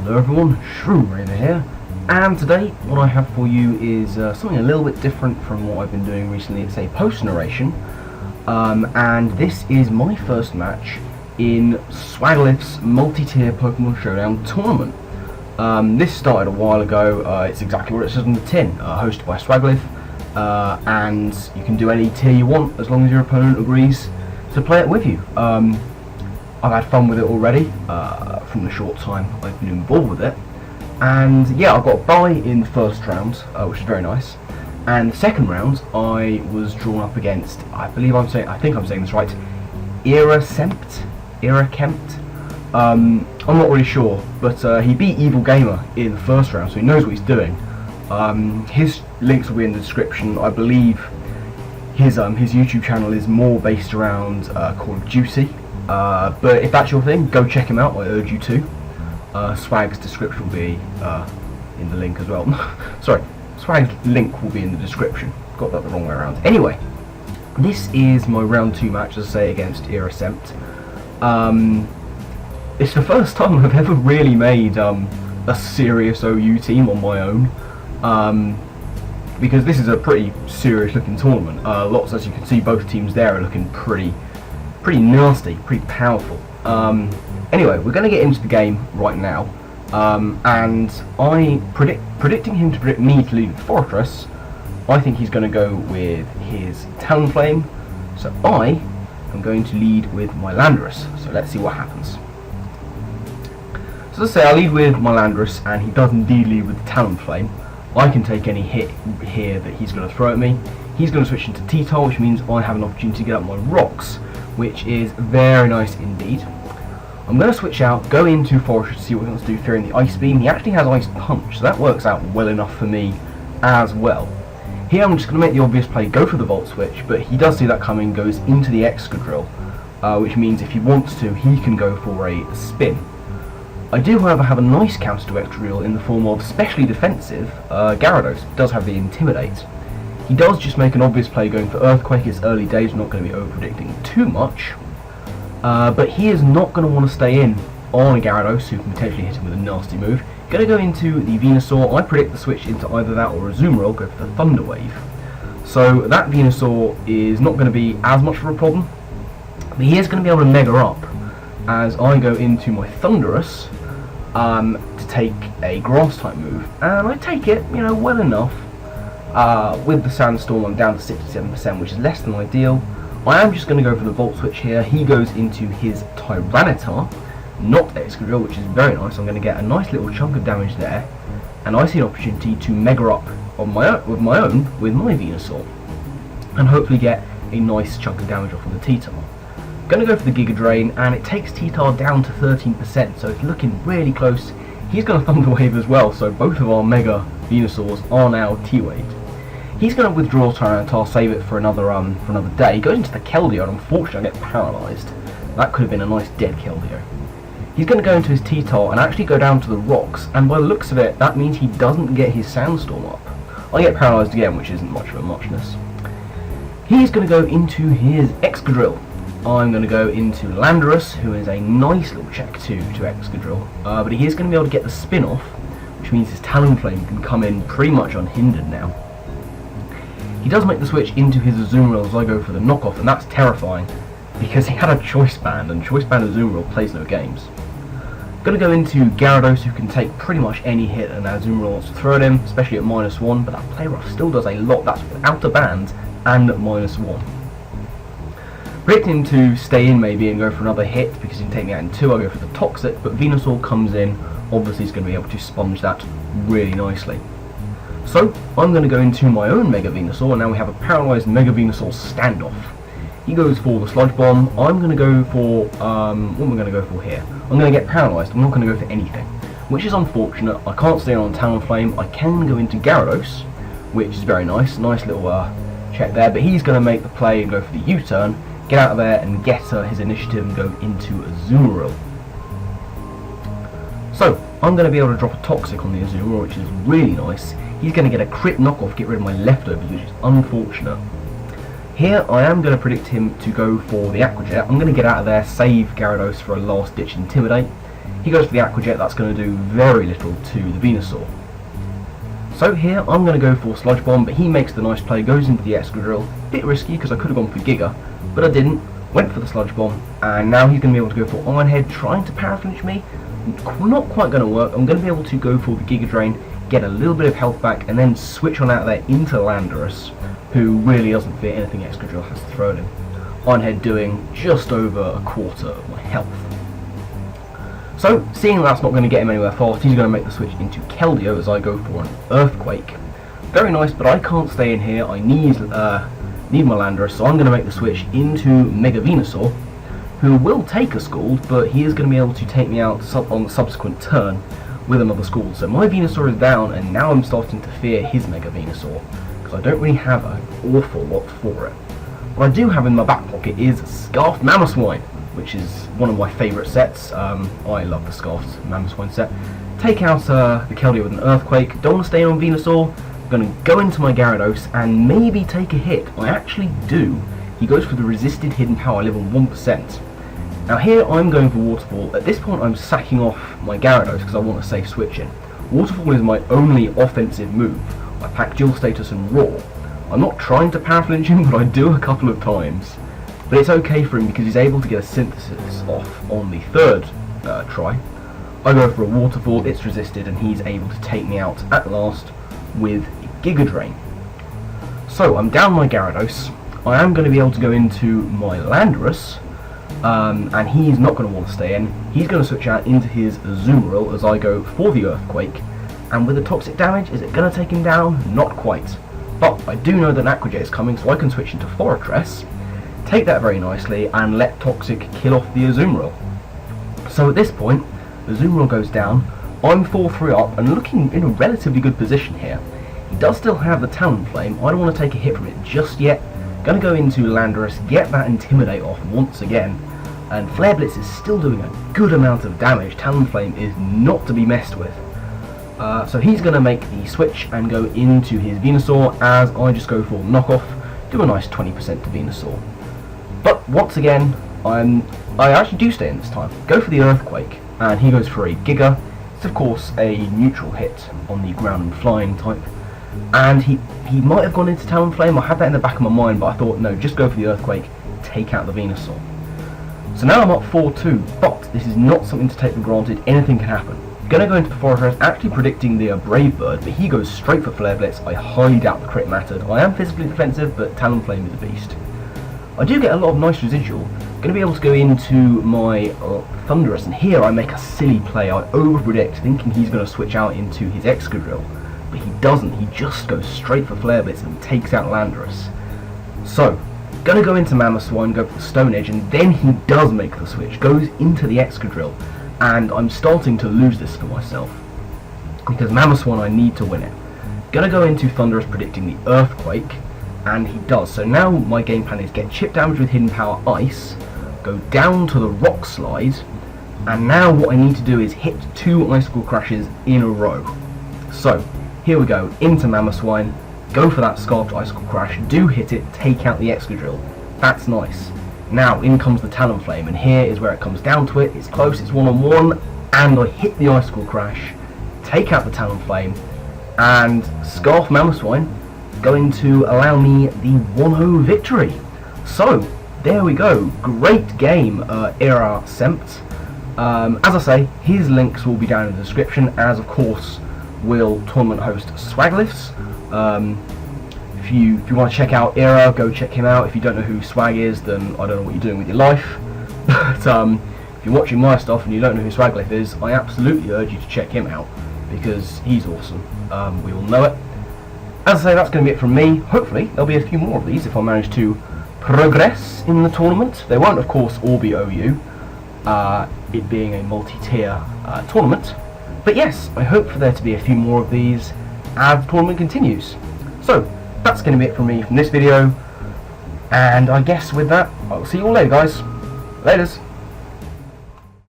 Hello everyone, Shroomraver here, and today what I have for you is something a little bit different from what I've been doing recently. It's a post-narration, and this is my first match in Swagilyph's multi-tier Pokemon Showdown tournament. This started a while ago. It's exactly what it says on the tin, hosted by Swagilyph, and you can do any tier you want as long as your opponent agrees to play it with you. I've had fun with it already, from the short time I've been involved with it, and yeah, I got a bye in the first round, which is very nice, and the second round I was drawn up against, I think I'm saying this right, Kempt. I'm not really sure, but he beat Evil Gamer in the first round, so he knows what he's doing. His links will be in the description. I believe his YouTube channel is more based around Call of Duty. But if that's your thing, go check him out, I urge you to. Swag's description will be in the link as well. Sorry, Swag's link will be in the description. Got that the wrong way around. Anyway, this is my round 2 match, as I say, against Kempt. It's the first time I've ever really made a serious OU team on my own. Because this is a pretty serious looking tournament. Lots, as you can see, both teams there are looking pretty nasty, pretty powerful. Anyway, we're going to get into the game right now, and I predicting him to predict me to lead with Fortress. I think he's going to go with his Talonflame, so I am going to lead with my Landorus. So let's see what happens. So let's say I lead with my Landorus, and he does indeed lead with the Talonflame. I can take any hit here that he's going to throw at me. He's going to switch into T-Tar, which means I have an opportunity to get up my rocks, which is very nice indeed. I'm going to switch out, go into Forest to see what he wants to do, fearing the Ice Beam. He actually has Ice Punch, so that works out well enough for me as well. Here I'm just going to make the obvious play, go for the Volt Switch, but he does see that coming, goes into the Excadrill, which means if he wants to, he can go for a Spin. I do, however, have a nice counter to Excadrill in the form of specially defensive Gyarados. It does have the Intimidate. He does just make an obvious play going for Earthquake. It's early days, not going to be over-predicting too much. But he is not going to want to stay in on a Gyarados, who can potentially hit him with a nasty move. Going to go into the Venusaur. I predict the switch into either that or a Azumarill, go for the Thunder Wave. So that Venusaur is not going to be as much of a problem. But he is going to be able to Mega up as I go into my Thundurus to take a Grass-type move. And I take it, you know, well enough. With the Sandstorm, I'm down to 67%, which is less than ideal. I am just going to go for the Volt Switch here. He goes into his Tyranitar, not Excadrill, which is very nice. I'm going to get a nice little chunk of damage there, and I see an opportunity to Mega up on my Venusaur, and hopefully get a nice chunk of damage off of the T-Tar. Going to go for the Giga Drain, and it takes T-Tar down to 13%, so it's looking really close. He's going to Thunder Wave as well, so both of our Mega Venusaurs are now T-Waved. He's going to withdraw Tyranitar, save it for another day. He goes into the Keldeo, and unfortunately I get paralysed. That could have been a nice dead Keldeo. He's going to go into his T-Tar and actually go down to the rocks, and by the looks of it, that means he doesn't get his Sandstorm up. I get paralysed again, which isn't much of a muchness. He's going to go into his Excadrill. I'm going to go into Landorus, who is a nice little check to Excadrill, but he is going to be able to get the spin off, which means his Talonflame can come in pretty much unhindered now. He does make the switch into his Azumarill as I go for the knockoff, and that's terrifying because he had a Choice Band, and Choice Band Azumarill plays no games. Going to go into Gyarados, who can take pretty much any hit an Azumarill wants to throw at him, especially at -1, but that Play Rough still does a lot. That's without a band and at -1. Predicting to stay in maybe and go for another hit because he can take me out in 2. I go for the Toxic, but Venusaur comes in. Obviously he's going to be able to sponge that really nicely. So I'm going to go into my own Mega Venusaur, and now we have a paralysed Mega Venusaur standoff. He goes for the Sludge Bomb. I'm going to go for what am I going to go for here? I'm going to get paralysed. I'm not going to go for anything, which is unfortunate. I can't stay on Talonflame. I can go into Gyarados, which is very nice. Nice little check there. But he's going to make the play and go for the U-turn, get out of there and get his initiative and go into Azumarill. So I'm going to be able to drop a Toxic on the Azumarill, which is really nice. He's going to get a crit knockoff, get rid of my leftovers, which is unfortunate. Here I am going to predict him to go for the Aqua Jet. I'm going to get out of there, save Gyarados for a last ditch Intimidate. he goes for the Aqua Jet. That's going to do very little to the Venusaur. So here I'm going to go for Sludge Bomb, but he makes the nice play, goes into the Excadrill. Bit risky because I could have gone for Giga, but I didn't. Went for the Sludge Bomb, and now he's going to be able to go for Iron Head, trying to Paraflinch me. Not quite going to work. I'm going to be able to go for the Giga Drain, get a little bit of health back, and then switch on out there into Landorus, who really doesn't fear anything Excadrill has to throw at him. Iron Head doing just over a quarter of my health. So, seeing that's not going to get him anywhere fast, he's going to make the switch into Keldeo as I go for an Earthquake. Very nice, but I can't stay in here. I need my Landorus, so I'm going to make the switch into Mega-Venusaur, who will take a Scald, but he is going to be able to take me out on the subsequent turn with another Scald. So my Venusaur is down, and now I'm starting to fear his Mega-Venusaur, because I don't really have an awful lot for it. What I do have in my back pocket is Scarfed Mamoswine, which is one of my favourite sets. I love the Scarfed Mamoswine set. Take out the Keldeo with an Earthquake. Don't want to stay on Venusaur. I'm going to go into my Gyarados and maybe take a hit. I actually do. He goes for the Resisted Hidden Power. I live on 1%. Now here I'm going for Waterfall. At this point I'm sacking off my Gyarados because I want a safe switch in. Waterfall is my only offensive move. I pack Dual Status and Roar. I'm not trying to Paraflinch him, but I do a couple of times. But it's okay for him because he's able to get a Synthesis off on the third try. I go for a Waterfall, it's resisted, and he's able to take me out at last with Giga Drain. So I'm down my Gyarados. I am going to be able to go into my Landorus, and he's not going to want to stay in. He's going to switch out into his Azumarill as I go for the Earthquake. And with the toxic damage, is it going to take him down? Not quite. But I do know that an Aqua Jet is coming, so I can switch into Fortress, take that very nicely, and let Toxic kill off the Azumarill. So at this point, the Azumarill goes down. I'm 4-3 up and looking in a relatively good position here. He does still have the Talonflame. I don't want to take a hit from it just yet. Going to go into Landorus, get that Intimidate off once again. And Flare Blitz is still doing a good amount of damage. Talonflame is not to be messed with. So he's going to make the switch and go into his Venusaur as I just go for Knockoff, do a nice 20% to Venusaur. But once again, I actually do stay in this time. Go for the Earthquake, and he goes for a Giga. It's of course a neutral hit on the ground and flying type. And he might have gone into Talonflame. I had that in the back of my mind, but I thought, no, just go for the Earthquake, take out the Venusaur. So now I'm up 4-2, but this is not something to take for granted. Anything can happen. Gonna go into the Fortress, actually predicting the Brave Bird, but he goes straight for Flare Blitz. I highly doubt the crit mattered. I am physically defensive, but Talonflame is a beast. I do get a lot of nice residual. Going to be able to go into my Thundurus, and here I make a silly play. I over-predict, thinking he's going to switch out into his Excadrill, but he doesn't. He just goes straight for Flare Blitz and takes out Landorus. So, going to go into Mamoswine, go for Stone Edge, and then he does make the switch, goes into the Excadrill, and I'm starting to lose this for myself, because Mamoswine I need to win it. Going to go into Thundurus, predicting the Earthquake, and he does. So now my game plan is get chip damage with Hidden Power Ice, go down to the Rock Slide, and now what I need to do is hit 2 Icicle Crashes in a row. So here we go, into Mamoswine, go for that Scarfed Icicle Crash, do hit it, take out the Excadrill. That's nice. Now in comes the Talonflame, and here is where it comes down to it. It's close, it's 1-on-1, and I hit the Icicle Crash, take out the Talonflame, and Scarf Mamoswine going to allow me the 1-0 victory. So there we go, great game, Era Sempt. As I say, his links will be down in the description, as of course will tournament host Swagilyphs. If you want to check out Era, go check him out. If you don't know who Swag is, then I don't know what you're doing with your life. But if you're watching my stuff and you don't know who Swagilyph is, I absolutely urge you to check him out, because he's awesome. We all know it. As I say, that's going to be it from me. Hopefully there'll be a few more of these if I manage to progress in the tournament. They won't of course all be OU, it being a multi-tier tournament. But yes, I hope for there to be a few more of these as the tournament continues. So that's going to be it from me from this video, and I guess with that I'll see you all later, guys. Laters.